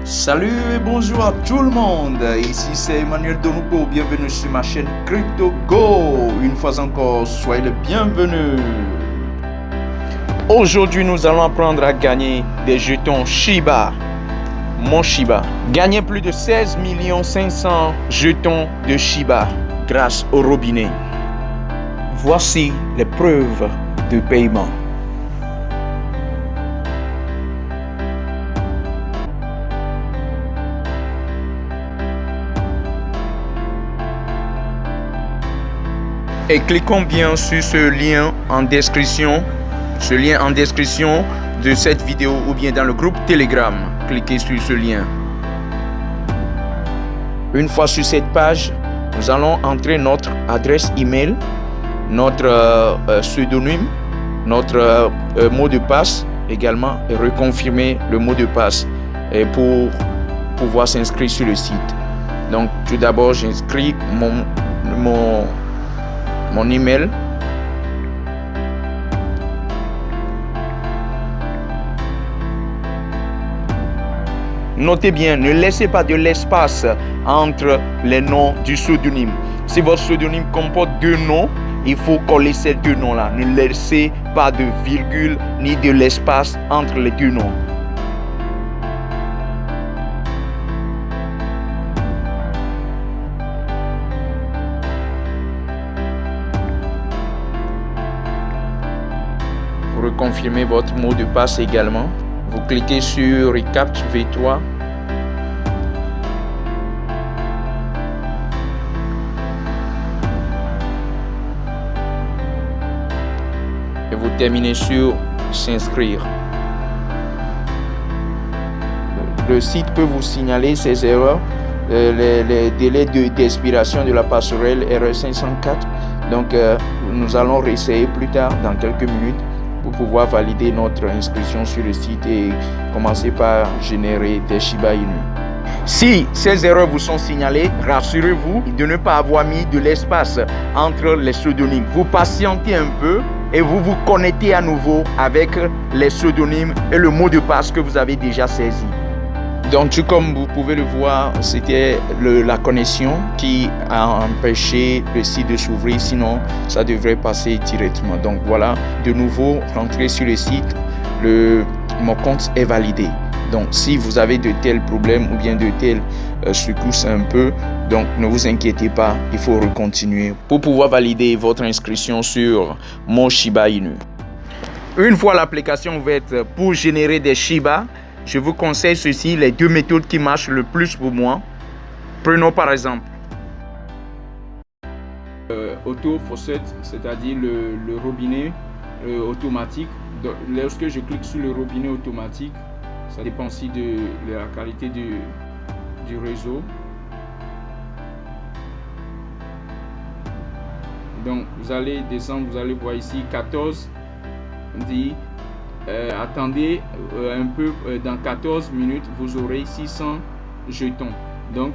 Salut et bonjour à tout le monde, ici c'est Emmanuel Donoupo, bienvenue sur ma chaîne CryptoGo. Une fois encore, soyez les bienvenus. Aujourd'hui, nous allons apprendre à gagner des jetons Shiba, mon Shiba. Gagner plus de 16 500 jetons de Shiba grâce au robinet. Voici les preuves de paiement. Et cliquons bien sur ce lien en description de cette vidéo ou bien dans le groupe Telegram. Cliquez sur ce lien. Une fois sur cette page, nous allons entrer notre adresse email, notre pseudonyme, notre mot de passe également et reconfirmer le mot de passe pour pouvoir s'inscrire sur le site. Donc tout d'abord, j'inscris mon email. Notez bien, ne laissez pas de l'espace entre les noms du pseudonyme. Si votre pseudonyme comporte deux noms, il faut coller ces deux noms-là. Ne laissez pas de virgule ni de l'espace entre les deux noms. Vous reconfirmez votre mot de passe également. Vous cliquez sur Recaptcha V3. Et vous terminez sur s'inscrire. Le site peut vous signaler ces erreurs. Les délais d'expiration de la passerelle RE504. Donc nous allons réessayer plus tard dans quelques minutes pour pouvoir valider notre inscription sur le site et commencer par générer des Shiba Inu. Si ces erreurs vous sont signalées, rassurez-vous de ne pas avoir mis de l'espace entre les pseudonymes. Vous patientez un peu et vous vous connectez à nouveau avec les pseudonymes et le mot de passe que vous avez déjà saisi. Donc, comme vous pouvez le voir, c'était la connexion qui a empêché le site de s'ouvrir, sinon ça devrait passer directement. Donc voilà, de nouveau, rentrez sur le site, mon compte est validé. Donc si vous avez de tels problèmes ou bien de telles secousses un peu, donc ne vous inquiétez pas, il faut recontinuer pour pouvoir valider votre inscription sur mon Shiba Inu. Une fois l'application ouverte pour générer des Shiba, je vous conseille ceci, les deux méthodes qui marchent le plus pour moi. Prenons par exemple auto faucet, c'est-à-dire le robinet automatique. Donc, lorsque je clique sur le robinet automatique, ça dépend aussi de la qualité du réseau. Donc vous allez descendre, vous allez voir ici 14 dit attendez un peu, dans 14 minutes vous aurez 600 jetons. Donc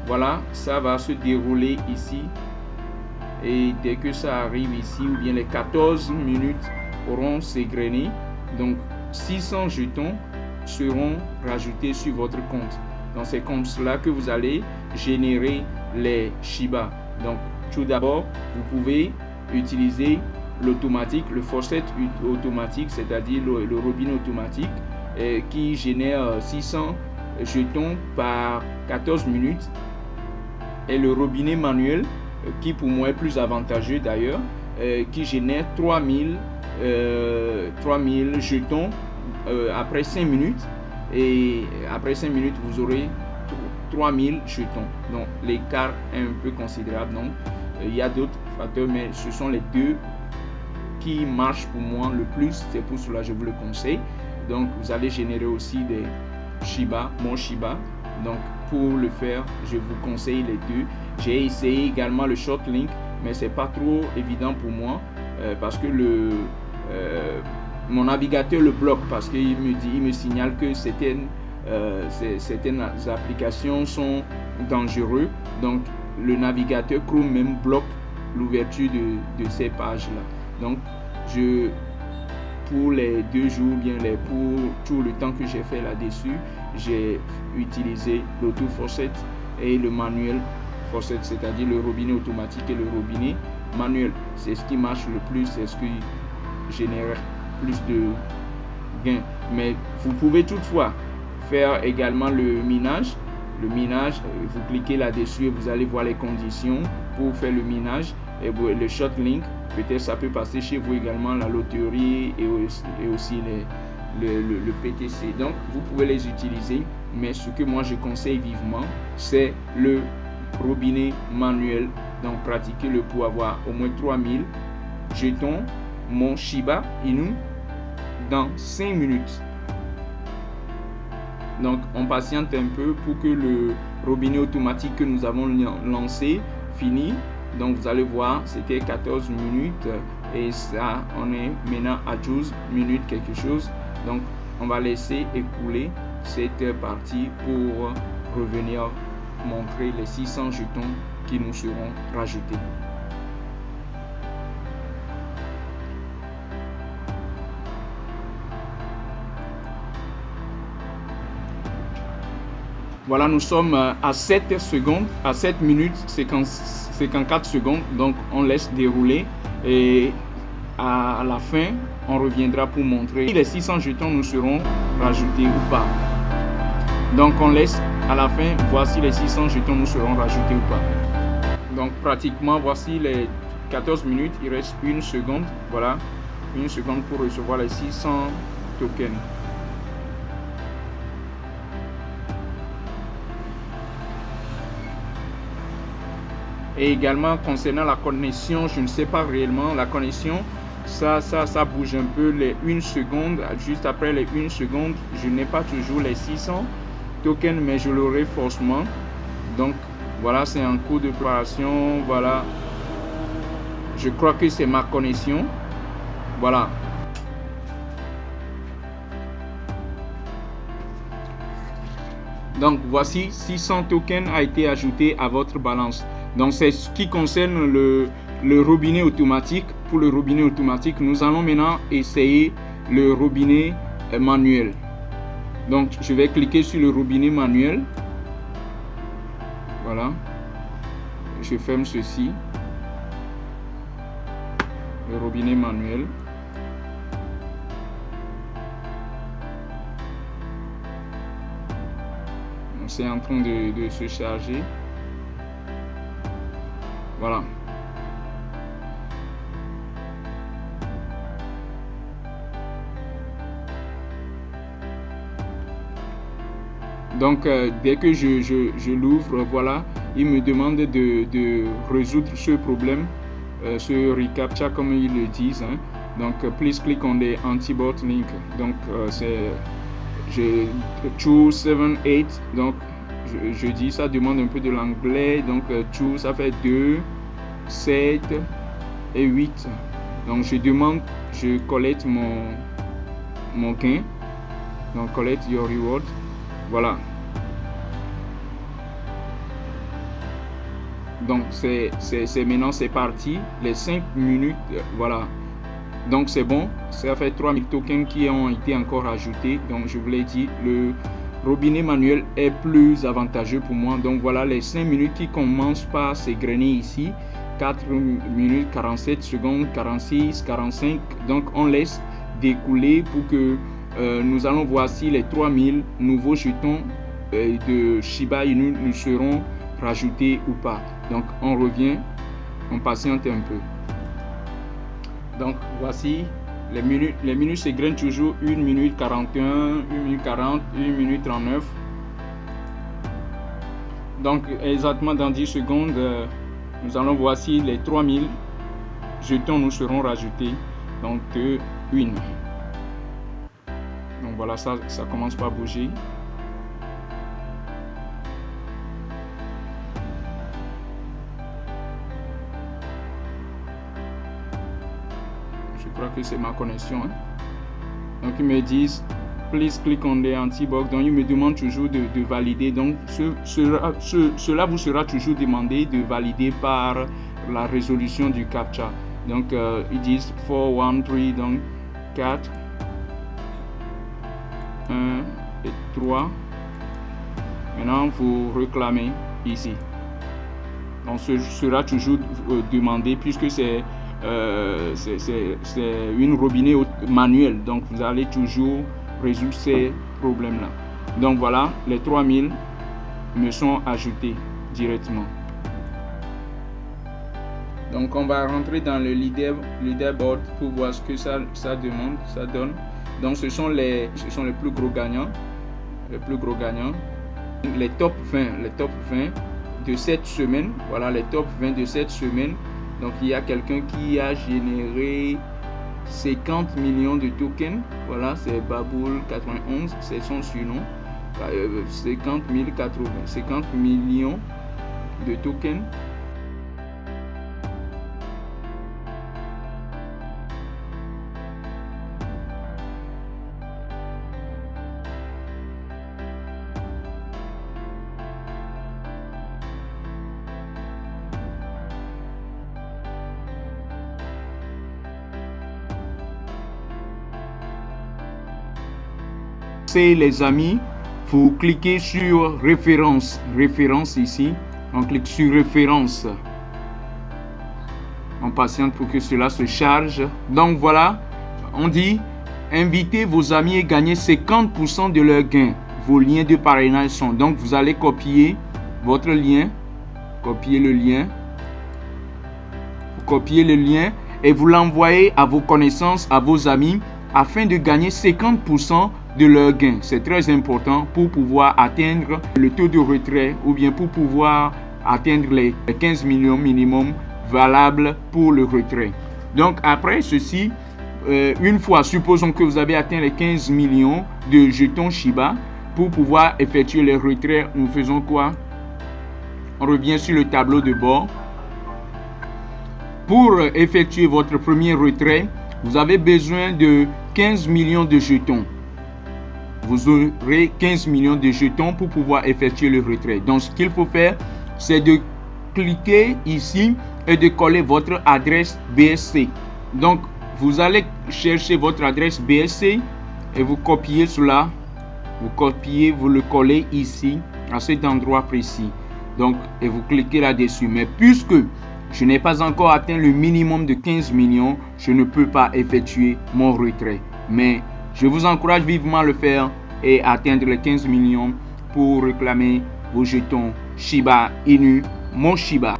voilà, ça va se dérouler ici et dès que ça arrive ici, ou bien les 14 minutes auront s'égrené, donc 600 jetons seront rajoutés sur votre compte. Donc c'est comme cela que vous allez générer les Shiba. Donc tout d'abord, vous pouvez utiliser l'automatique, le faucet automatique, c'est-à-dire le robinet automatique qui génère 600 jetons par 14 minutes, et le robinet manuel qui pour moi est plus avantageux d'ailleurs, qui génère 3000 jetons après 5 minutes, et après 5 minutes vous aurez 3000 jetons. Donc l'écart est un peu considérable. Donc il y a d'autres facteurs, mais ce sont les deux qui marchent pour moi le plus, c'est pour cela que je vous le conseille. Donc vous allez générer aussi des Shiba, mon Shiba. Donc pour le faire, je vous conseille les deux. J'ai essayé également le Shortlink, mais c'est pas trop évident pour moi parce que mon navigateur le bloque, parce qu'il me signale que certaines applications sont dangereuses. Donc le navigateur Chrome même bloque l'ouverture de ces pages là. Donc pour les 2 jours, bien pour tout le temps que j'ai fait là-dessus, j'ai utilisé l'auto faucet et le manuel faucet, c'est-à-dire le robinet automatique et le robinet manuel. C'est ce qui marche le plus, c'est ce qui génère plus de gains. Mais vous pouvez toutefois faire également le minage. Le minage, vous cliquez là-dessus et vous allez voir les conditions pour faire le minage. Et le ShotLink, peut-être ça peut passer chez vous également, la loterie et aussi le PTC. Donc vous pouvez les utiliser, mais ce que moi je conseille vivement, c'est le robinet manuel. Donc pratiquez-le pour avoir au moins 3000 jetons mon Shiba Inu dans 5 minutes. Donc on patiente un peu pour que le robinet automatique que nous avons lancé finisse. Donc vous allez voir, c'était 14 minutes et ça, on est maintenant à 12 minutes quelque chose. Donc on va laisser écouler cette partie pour revenir montrer les 600 jetons qui nous seront rajoutés. Voilà, nous sommes à 7 secondes, à 7 minutes 54 secondes. Donc on laisse dérouler et à la fin, on reviendra pour montrer si les 600 jetons nous seront rajoutés ou pas. Donc on laisse à la fin, voici les 600 jetons nous seront rajoutés ou pas. Donc pratiquement, voici les 14 minutes, il reste 1 seconde. Voilà, 1 seconde pour recevoir les 600 tokens. Et également concernant la connexion, je ne sais pas réellement la connexion, ça bouge un peu les 1 seconde. Juste après les 1 seconde, je n'ai pas toujours les 600 tokens, mais je l'aurai forcément. Donc voilà, c'est en cours de préparation. Voilà, je crois que c'est ma connexion. Voilà. Donc voici 600 tokens a été ajouté à votre balance. Donc c'est ce qui concerne le robinet automatique. Pour le robinet automatique, nous allons maintenant essayer le robinet manuel. Donc je vais cliquer sur le robinet manuel. Voilà. Je ferme ceci. Le robinet manuel. C'est en train de se charger. Voilà. Donc dès que je l'ouvre, voilà, il me demande de résoudre ce problème, ce reCAPTCHA comme ils le disent. Hein. Donc please click on the anti-bot link. Donc c'est choose 7 8. Donc je dis, ça demande un peu de l'anglais. Donc choose, ça fait 2 7 et 8. Donc je collecte mon gain. Donc collect your reward. Voilà. Donc c'est maintenant c'est parti. Les 5 minutes, voilà. Donc c'est bon. Ça fait 3000 tokens qui ont été encore ajoutés. Donc je vous l'ai dit, le robinet manuel est plus avantageux pour moi. Donc voilà les 5 minutes qui commencent par s'égrener ici. 4 minutes 47 secondes, 46, 45. Donc on laisse découler pour que nous allons voir si les 3000 nouveaux jetons de Shiba Inu nous seront rajoutés ou pas. Donc on revient, on patiente un peu. Donc voici les minutes s'égrènent toujours 1 minute 41, 1 minute 40, 1 minute 39. Donc exactement dans 10 secondes, nous allons voir si les 3000 jetons nous seront rajoutés. Donc 1. Donc voilà, ça commence par bouger. Je crois que c'est ma connexion. Hein. Donc ils me disent please click on the anti-box. Donc ils me demandent toujours de valider. Donc cela vous sera toujours demandé de valider par la résolution du CAPTCHA. Donc ils disent 4, 1, 3, donc 4, 1 et 3. Maintenant, vous réclamez ici. Donc, ce sera toujours demandé puisque c'est une robinet manuelle. Donc, vous allez toujours résoudre ces problèmes-là. Donc, voilà, les 3000 me sont ajoutés directement. Donc, on va rentrer dans le leaderboard pour voir ce que ça donne. Donc, ce sont les plus gros gagnants. Les top 20 de cette semaine. Voilà les top 20 de cette semaine. Donc, il y a quelqu'un qui a généré 50 millions de tokens. Voilà, c'est Baboul 91, c'est son surnom. 50 millions de tokens. C'est les amis, vous cliquez sur référence ici, on clique sur référence, on patiente pour que cela se charge. Donc voilà, on dit invitez vos amis et gagnez 50% de leurs gains. Vos liens de parrainage sont, donc vous allez copier votre lien, copier le lien et vous l'envoyez à vos connaissances, à vos amis, afin de gagner 50% de leurs gains. C'est très important pour pouvoir atteindre le taux de retrait ou bien pour pouvoir atteindre les 15 millions minimum valables pour le retrait. Donc après ceci, une fois, supposons que vous avez atteint les 15 millions de jetons Shiba, pour pouvoir effectuer les retraits, nous faisons quoi? On revient sur le tableau de bord. Pour effectuer votre premier retrait, vous avez besoin de 15 millions de jetons. Vous aurez 15 millions de jetons pour pouvoir effectuer le retrait. Donc, ce qu'il faut faire, c'est de cliquer ici et de coller votre adresse BSC. Donc, vous allez chercher votre adresse BSC et vous copiez cela. Vous copiez, vous le collez ici, à cet endroit précis. Donc, et vous cliquez là-dessus. Mais puisque je n'ai pas encore atteint le minimum de 15 millions, je ne peux pas effectuer mon retrait. Mais je vous encourage vivement à le faire et atteindre les 15 millions pour réclamer vos jetons Shiba Inu, mon Shiba.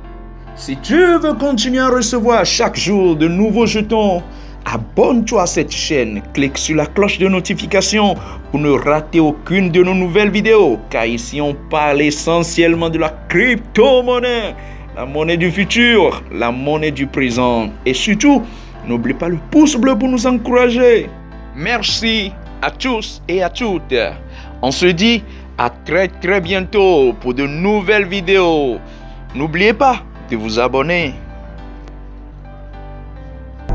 Si tu veux continuer à recevoir chaque jour de nouveaux jetons, abonne-toi à cette chaîne, clique sur la cloche de notification pour ne rater aucune de nos nouvelles vidéos. Car ici on parle essentiellement de la crypto-monnaie, la monnaie du futur, la monnaie du présent. Et surtout, n'oublie pas le pouce bleu pour nous encourager. Merci à tous et à toutes. On se dit à très bientôt pour de nouvelles vidéos. N'oubliez pas de vous abonner.